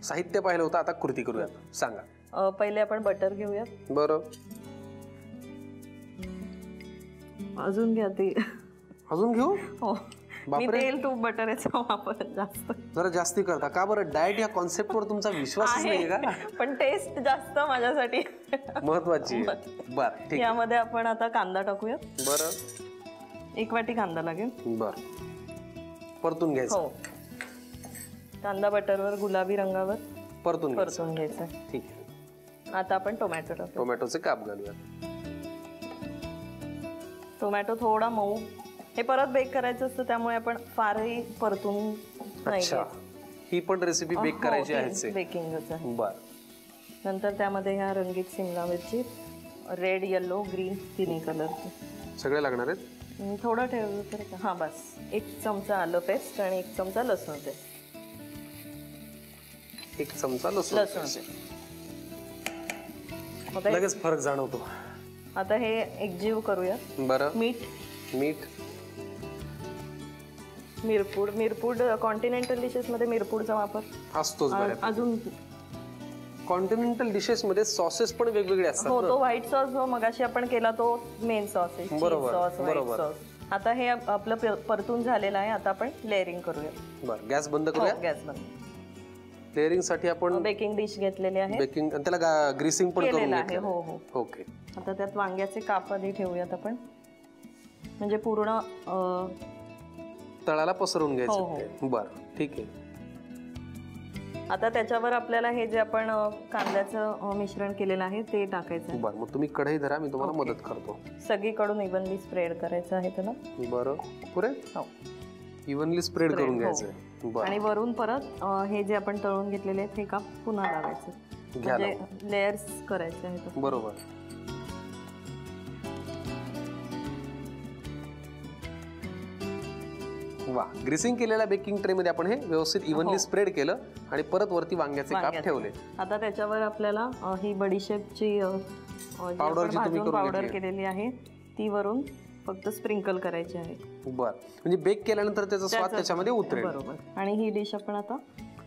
साहित्य पाहिलं होतं, आता कृती करूया. सांगा. पहिले आपण बटर घेऊया. बरं. अजून घ्या ते. अजून घेऊ? हो. मी तेल तूप बटर याचा वापर जास्त जरा जास्ती करता का बरं? डाएट या कॉन्सेप्ट वर तुमचा विश्वास नाही का? पण टेस्ट जास्त माझ्यासाठी महत्वाची. बर ठीक. यामध्ये आपण आता कांदा टाकूया. बरं. 1 वाटी कांदा लागेल. बर. परतून घ्यायचं. हो. कांदा बटरवर गुलाबी रंगावर परतून घ्यायचं. ठीक आहे. आता आपण टोमॅटो टाकू. टोमॅटोचे काप घालूया. टोमॅटो थोडा मऊ. हे परत बेक करायचं असतं त्यामुळे आपण फारही परतून नाही. अच्छा, ही पण रेसिपी बेक करायची आहे. बेकिंगच आहे. बर. नंतर त्यामध्ये ह्या रंगीत शिमला मिरची, रेड येलो ग्रीन तिन्ही कलरचे सगळे लागणार आहेत. थोडं ठेवलं तर हां बस. 1 चमचा आलं पेस्ट आणि 1 चमचा लसूण पेस्ट. 1 चमचा लसूण. लगेच फरक जाणवतो. आता हे एकजीव करूया. बरं. मीठ मिरपूड कॉन्टिनेंटल डिशेस मध्ये मिरपूडचा वापर असतोच. अजून कॉन्टिनेंटल डिशेस मध्ये सॉसेस पण वेगवेगळे असतात. हो, तो व्हाईट सॉस जो मगाशी आपण केला तो मेन सॉस आहे. बरोबर. आता हे आपलं परतून झालेलं आहे. आता आपण लेअरिंग करूया. बरं. गॅस बंद करूया. गॅस बंद. लेअरिंग साठी आपण बेकिंग डिश घेतलेली आहे. बेकिंग त्याला ग्रीसिंग पण करून आहे. हो हो. ओके. आता त्यात वांग्याचे काप आधी ठेवूयात आपण, म्हणजे पूर्ण तळाला पसरवून घ्यायचं. बरं ठीक आहे. आता त्याच्यावर आपल्याला हे जे आपण कांद्याचं मिश्रण केलेलं आहे ते टाकायचं. बरं. मग तुम्ही कढई धरा, मी तुम्हाला मदत करतो. सगळीकडून इव्हनली स्प्रेड करायचं आहे त्याला. बरं. पुरे इव्हनली स्प्रेड करून घ्यायचं. आणि वरून परत हे जे आपण तळून घेतलेले आहेत हे काप पुन्हा लावायचं, म्हणजे लेयर्स करायचे आहेत. बरोबर. वा. ग्रीसिंग केलेल्या बेकिंग ट्रे मध्ये आपण हे व्यवस्थित इव्हनली स्प्रेड केलं आणि परत वरती वांग्याचे काप ठेवले. आता त्याच्यावर आपल्याला ही बडीशेपची पावडर केलेली आहे ती वरून फक्त स्प्रिंकल करायची आहे. बर. म्हणजे बेक केल्यानंतर त्याचा स्वाद त्याच्यामध्ये उतरेल. बरोबर. आणि ही डिश आपण आता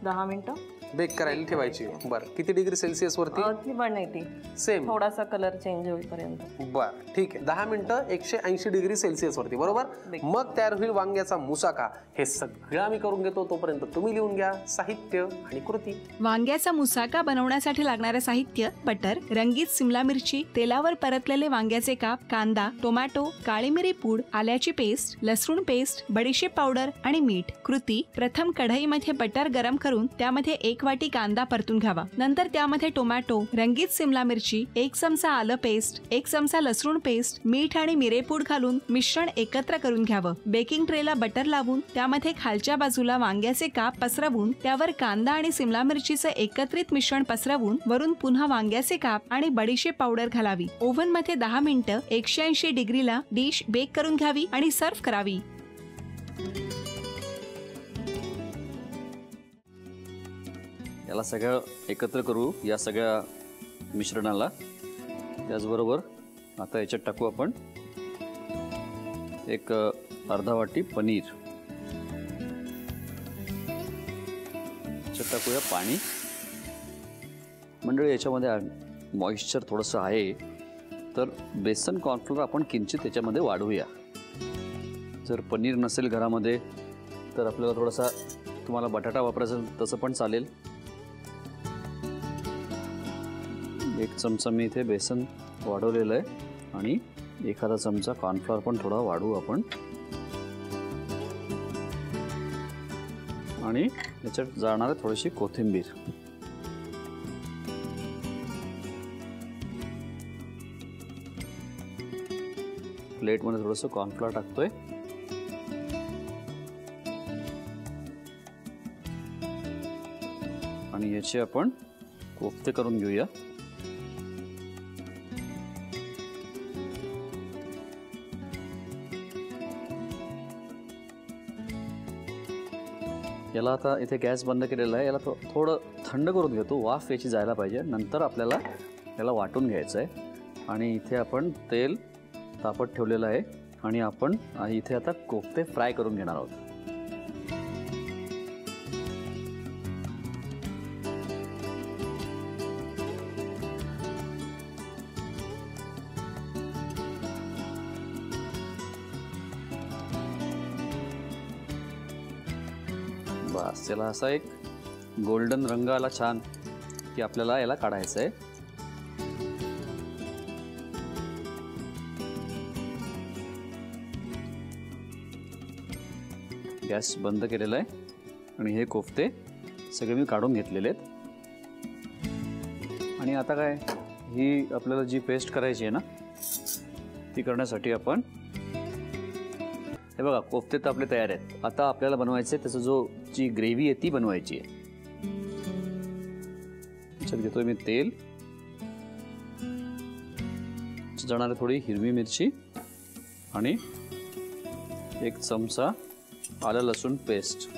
10 मिनिटं बेक करायला ठेवायची. बरं. किती डिग्री सेल्सिअस वरती? 180. सेम. थोडासा कलर चेंज होईपर्यंत. बरं ठीक आहे. 10 मिनिटं 180 डिग्री सेल्सिअस वरती. बरोबर. मग तयार होईल वांग्याचा मुसाका. हे सगळं आम्ही करून घेतो, तोपर्यंत तुम्ही लिहून घ्या साहित्य आणि कृती. वांग्याचा मुसाका बनवण्यासाठी लागणारे साहित्य: बटर, रंगीत सिमला मिरची, तेलावर परतलेले वांग्याचे काप, कांदा, टोमॅटो, काळी मिरी पूड, आल्याची पेस्ट, लसूण पेस्ट, बडीशेप पावडर आणि मीठ. कृती: प्रथम कढईमध्ये बटर गरम करून त्यामध्ये 1 वाटी कांदा परतून घ्यावा. नंतर त्यामध्ये टोमॅटो, रंगीत सिमला मिरची, 1 चमचा आलं पेस्ट, 1 चमचा लसूण पेस्ट, मीठ आणि मिरेपूड घालून मिश्रण एकत्र करून घ्यावं. बेकिंग ट्रेला बटर लावून त्यामध्ये खालच्या बाजूला वांग्याचे काप पसरवून त्यावर कांदा आणि सिमला मिरचीचं एकत्रित मिश्रण पसरवून वरून पुन्हा वांग्याचे काप आणि बडीशेप पावडर घालावी. ओव्हन मध्ये 10 मिनिटं 180 डिग्रीला डिश बेक करून घ्यावी आणि सर्व्ह करावी. याला सगळं एकत्र करू, या सगळ्या मिश्रणाला. त्याचबरोबर आता याच्यात टाकू आपण 1 अर्धा वाटी पनीर. याच्यात टाकूया पाणी. मंडळी, याच्यामध्ये मॉइश्चर थोडंसं आहे, तर बेसन कॉर्नफ्लोअर आपण किंचित याच्यामध्ये वाढवूया. जर पनीर नसेल घरामध्ये तर आपल्याला थोडासा, तुम्हाला बटाटा वापरायचा तसं पण चालेल. 1 चमचा मी इथे बेसन वाढवलेलं आहे आणि एखादा चमचा कॉर्नफ्लॉवर पण थोडा वाढवू आपण. आणि याच्यात जाणार आहे थोडीशी कोथिंबीर. प्लेटमध्ये थोडंसं कॉर्नफ्लॉवर टाकतोय. आणि याचे आपण कोफ्ते करून घेऊया. याला आता इथे गॅस बंद केलेला आहे. याला थोडं थंड करून घेतो, वाफ याची जायला पाहिजे. नंतर आपल्याला याला वाटून घ्यायचं आहे. आणि इथे आपण तेल तापत ठेवलेलं आहे आणि आपण इथे आता कोफ्ते फ्राय करून घेणार आहोत. बस त्याला असा एक गोल्डन रंग आला छान की आपल्याला याला काढायचं आहे. गॅस बंद केलेला आहे आणि हे कोफ्ते सगळे मी काढून घेतलेले आहेत. आणि आता काय, ही आपल्याला जी पेस्ट करायची आहे ना, ती करण्यासाठी आपण हे बघा कोफ्ते तर आपले तयार आहेत. आता आपल्याला बनवायचं आहे त्याचं जी ग्रेव्ही आहे ती बनवायची आहे. त्याच्यात घेतोय मी तेल, जाणारी थोडी हिरवी मिरची आणि 1 चमचा आलं लसूण पेस्ट.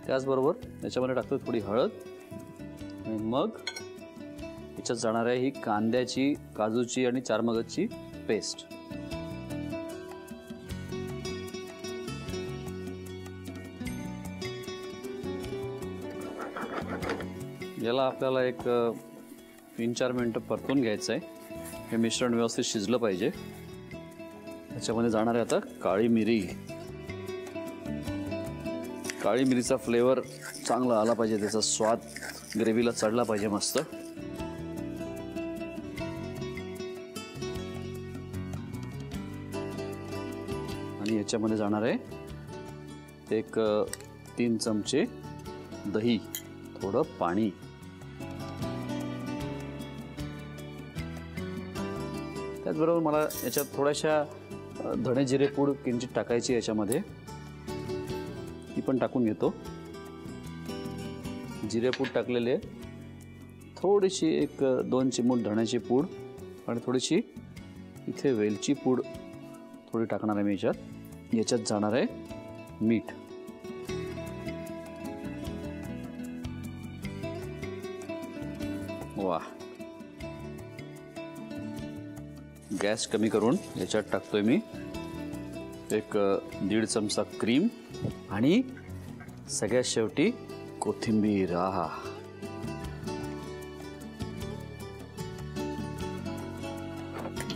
त्याचबरोबर याच्यामध्ये टाकतो थोडी हळद आणि मग याच्यात जाणार आहे ही कांद्याची, काजूची आणि चारमगजची पेस्ट. याला आपल्याला एक 3-4 मिनिटं परतून घ्यायचं आहे. हे मिश्रण व्यवस्थित शिजलं पाहिजे. त्याच्यामध्ये जाणार आहे आता काळी मिरी. काळी मिरीचा फ्लेवर चांगला आला पाहिजे, त्याचा स्वाद ग्रेव्हीला चढला पाहिजे मस्त. आणि याच्यामध्ये जाणार आहे एक 3 चमचे दही, थोडं पाणी. त्याचबरोबर मला याच्यात थोड्याशा धणे जिरे पूड किंचित टाकायची याच्यामध्ये, ती पण टाकून घेतो. जिरे पूड टाकलेले, थोडीशी 1-2 चिमूट धण्याची पूड आणि थोडीशी इथे वेलची पूड थोडी टाकणार आहे मी याच्यात. याच्यात जाणार आहे मीठ. वा, गॅस कमी करून याच्यात टाकतोय मी 1-1.5 चमचा क्रीम आणि सगळ्यात शेवटी कोथिंबीर. आहा,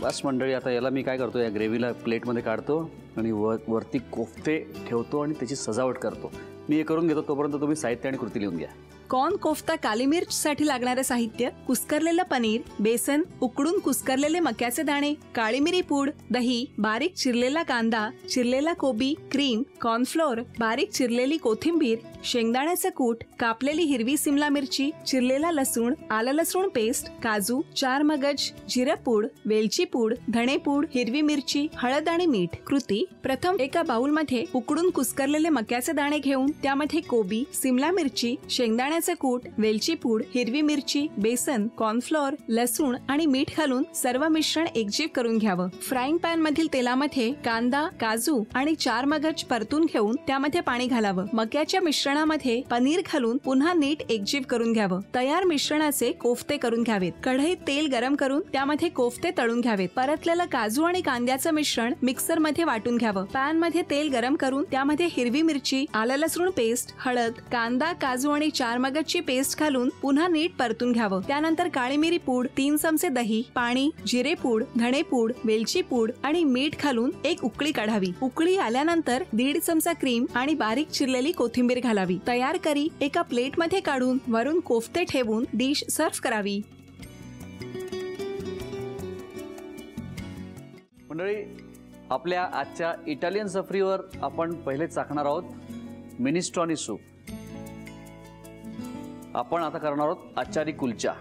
बस मंडळी, आता याला मी काय करतो, या ग्रेव्हीला प्लेटमध्ये काढतो आणि वरती कोफ्ते ठेवतो आणि त्याची सजावट करतो. मी हे करून घेतो, तोपर्यंत तुम्ही साहित्य आणि कृती लिहून घ्या. कॉर्न कोफ्ता काली मिर्च साठी लागणारे साहित्य: कुस्करलेलं पनीर, बेसन, उकडून कुस्करलेले मक्याचे दाणे, काळी मिरी पूड, दही, बारीक चिरलेला कांदा, चिरलेला कोबी, क्रीम, कॉर्नफ्लोअर, बारीक चिरलेली कोथिंबीर, शेंगदाण्याचं कूट, कापलेली हिरवी सिमला मिरची, चिरलेला लसूण, आलं लसूण पेस्ट, काजू, 4 मगज, जिरपूड, वेलची पूड, धणे पूड, हिरवी मिरची, हळद आणि मीठ. कृती: प्रथम एका बाउलमध्ये उकडून कुस्करलेले मक्याचे दाणे घेऊन त्यामध्ये कोबी, सिमला मिरची, शेंगदाण्याचे कूट, वेलची पूड, हिरवी मिरची, बेसन, कॉर्नफ्लोअर, लसूण आणि मीठ घालून सर्व मिश्रण एकजीव करून घ्यावं. फ्राईंग पॅन मधील तेलामध्ये कांदा, काजू आणि 4 मगज परतून घेऊन त्यामध्ये पाणी घालावं. मक्याच्या मिश्रणामध्ये पनीर घालून पुन्हा नीट एकजीव करून घ्यावं. तयार मिश्रणाचे कोफ्ते करून घ्यावेत. कढईत तेल गरम करून त्यामध्ये कोफ्ते तळून घ्यावेत. परतलेलं काजू आणि कांद्याचं मिश्रण मिक्सर मध्ये वाटून घ्यावं. पॅन मध्ये तेल गरम करून त्यामध्ये हिरवी मिरची, आलं लसूण पेस्ट, हळद, कांदा, काजू आणि 4 मगजची पेस्ट घालून पुन्हा नीट परतून घ्यावं. त्यानंतर काळी मिरी पूड, 3 चमचे दही, पाणी, जिरे पूड, धणे पूड, वेलची पूड आणि मीठ घालून एक उकळी काढावी. उकळी आल्यानंतर 1.5 चमचा क्रीम आणि बारीक चिरलेली कोथिंबीर घालावी. तयार करी एका प्लेट मध्ये काढून वरून कोफ्ते ठेवून डिश सर्व्ह करावी. मंडळी, आपल्या आजच्या इटालियन सफरीवर आपण पहिले चाखणार आहोत मिनेस्ट्रॉनी सूप. आपण आता करणार आहोत आचारी कुलचा.